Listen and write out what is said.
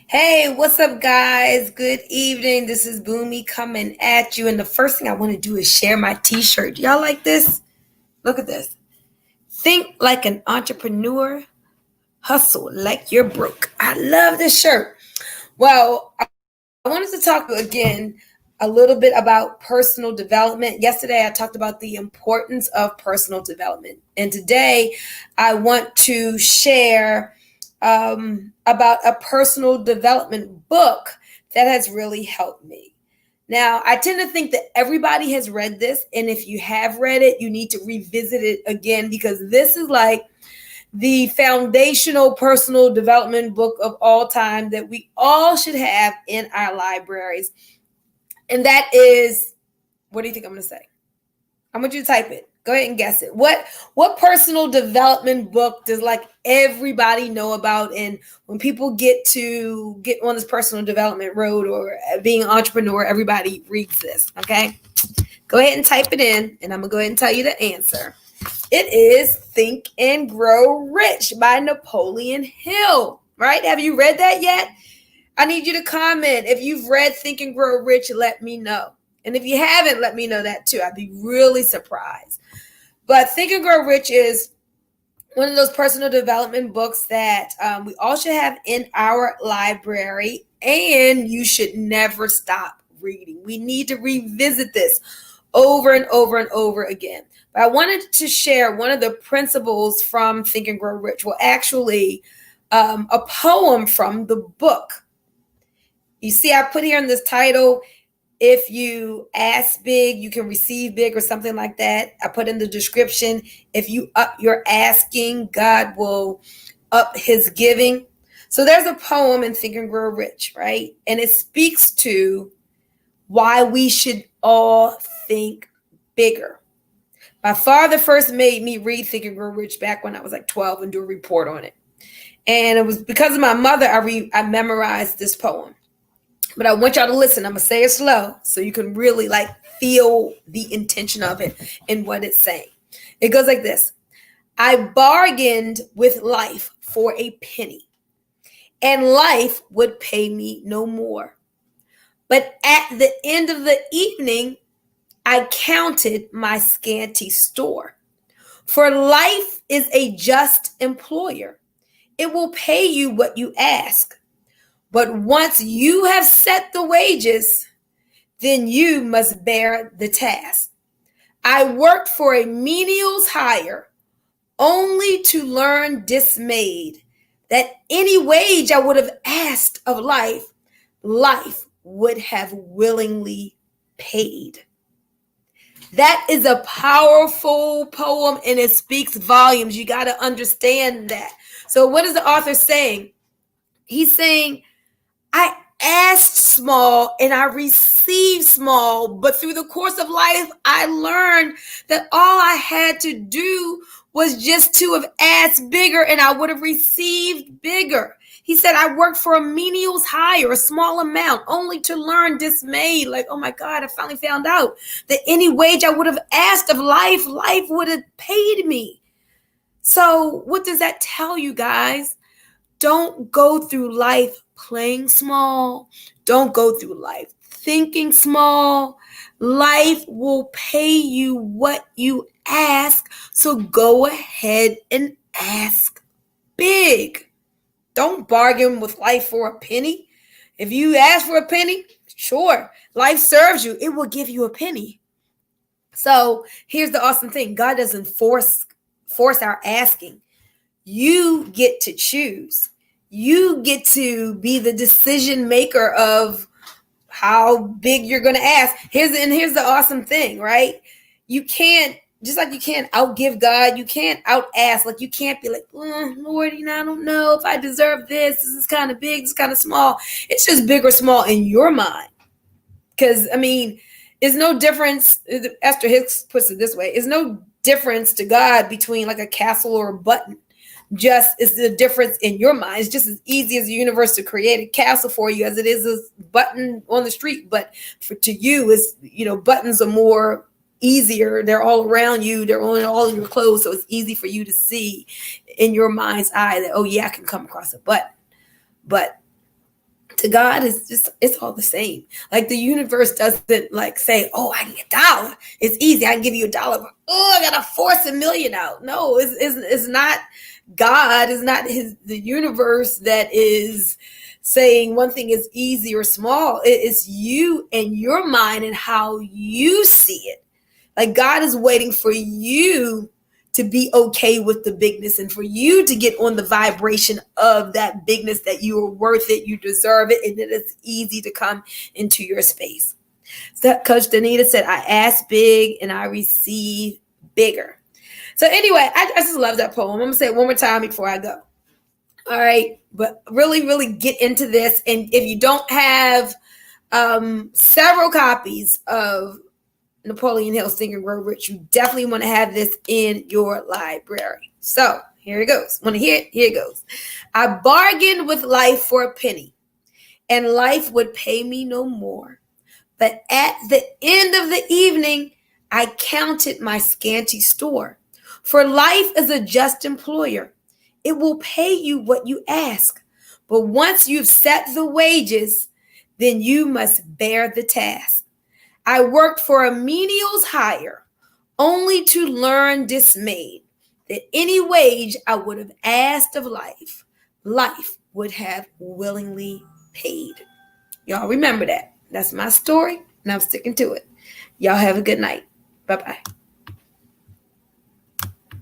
Hey, what's up, guys? Good evening. This is Bunmi coming at you. And the first thing I want to do is share my t shirt. Y'all like this? Look at this. Think like an entrepreneur, hustle like you're broke. I love this shirt. Well, I wanted to talk again a little bit about personal development. Yesterday, I talked about the importance of personal development. And today, I want to share about a personal development book that has really helped me. Now, I tend to think that everybody has read this. And if you have read it, you need to revisit it again because this is like the foundational personal development book of all time that we all should have in our libraries. And that is, what do you think I'm going to say? I want you to type it. Go ahead and guess it. What personal development book does like everybody know about? And when people get on this personal development road or being an entrepreneur, everybody reads this. Okay. Go ahead and type it in, and I'm going to go ahead and tell you the answer. It is Think and Grow Rich by Napoleon Hill, right? Have you read that yet? I need you to comment. If you've read Think and Grow Rich, let me know. And if you haven't, let me know that too. I'd be really surprised. But Think and Grow Rich is one of those personal development books that we all should have in our library, and you should never stop reading. We need to revisit this over and over and over again. But I wanted to share one of the principles from Think and Grow Rich. Well, actually, a poem from the book. You see, I put here in this title, if you ask big, you can receive big, or something like that. I put in the description, if you up your asking, God will up his giving. So there's a poem in Think and Grow Rich, right? And it speaks to why we should all think bigger. My father first made me read Think and Grow Rich back when I was like 12 and do a report on it. And it was because of my mother, I memorized this poem. But I want y'all to listen. I'm going to say it slow so you can really like feel the intention of it and what it's saying. It goes like this. I bargained with life for a penny, and life would pay me no more. But at the end of the evening, I counted my scanty store. For life is a just employer. It will pay you what you ask. But once you have set the wages, then you must bear the task. I worked for a menial's hire, only to learn dismayed that any wage I would have asked of life, life would have willingly paid. That is a powerful poem, and it speaks volumes. You got to understand that. So what is the author saying? He's saying, I asked small and I received small, but through the course of life, I learned that all I had to do was just to have asked bigger and I would have received bigger. He said, I worked for a menial's hire, a small amount, only to learn dismayed. Like, oh my God, I finally found out that any wage I would have asked of life, life would have paid me. So what does that tell you guys? Don't go through life playing small. Don't go through life thinking small. Life will pay you what you ask. So go ahead and ask big. Don't bargain with life for a penny. If you ask for a penny, sure, life serves you. It will give you a penny. So here's the awesome thing. God doesn't force our asking. You get to choose. You get to be the decision maker of how big you're going to ask. Here's the awesome thing, right? You can't, just like you can't outgive God, you can't out ask. Like you can't be like, Lord, I don't know if I deserve this. This is kind of big. This is kind of small. It's just big or small in your mind. Because, there's no difference. Esther Hicks puts it this way. There's no difference to God between like a castle or a button. Just is the difference in your mind. It's just as easy as the universe to create a castle for you as it is a button on the street. But to you, is buttons are more easier. They're all around you. They're on all of your clothes, so it's easy for you to see in your mind's eye that, oh yeah, I can come across a button. But To God, it's all the same. Like the universe doesn't like say, oh, I get $1. It's easy. I can give you $1. Oh, I gotta force $1,000,000 out. No, it's not God. It's not the universe that is saying one thing is easy or small. It's you and your mind and how you see it. Like God is waiting for you to be okay with the bigness and for you to get on the vibration of that bigness, that you are worth it, you deserve it, and that it's easy to come into your space. So Coach Danita said, I ask big and I receive bigger. So anyway, I just love that poem. I'm going to say it one more time before I go. All right. But really, really get into this. And if you don't have several copies of Napoleon Hill's Think and Grow Rich, you definitely want to have this in your library. So here it goes. Want to hear it? Here it goes. I bargained with life for a penny, and life would pay me no more. But at the end of the evening, I counted my scanty store. For life is a just employer. It will pay you what you ask. But once you've set the wages, then you must bear the task. I worked for a menial's hire, only to learn dismayed that any wage I would have asked of life, life would have willingly paid. Y'all remember that. That's my story, and I'm sticking to it. Y'all have a good night. Bye-bye.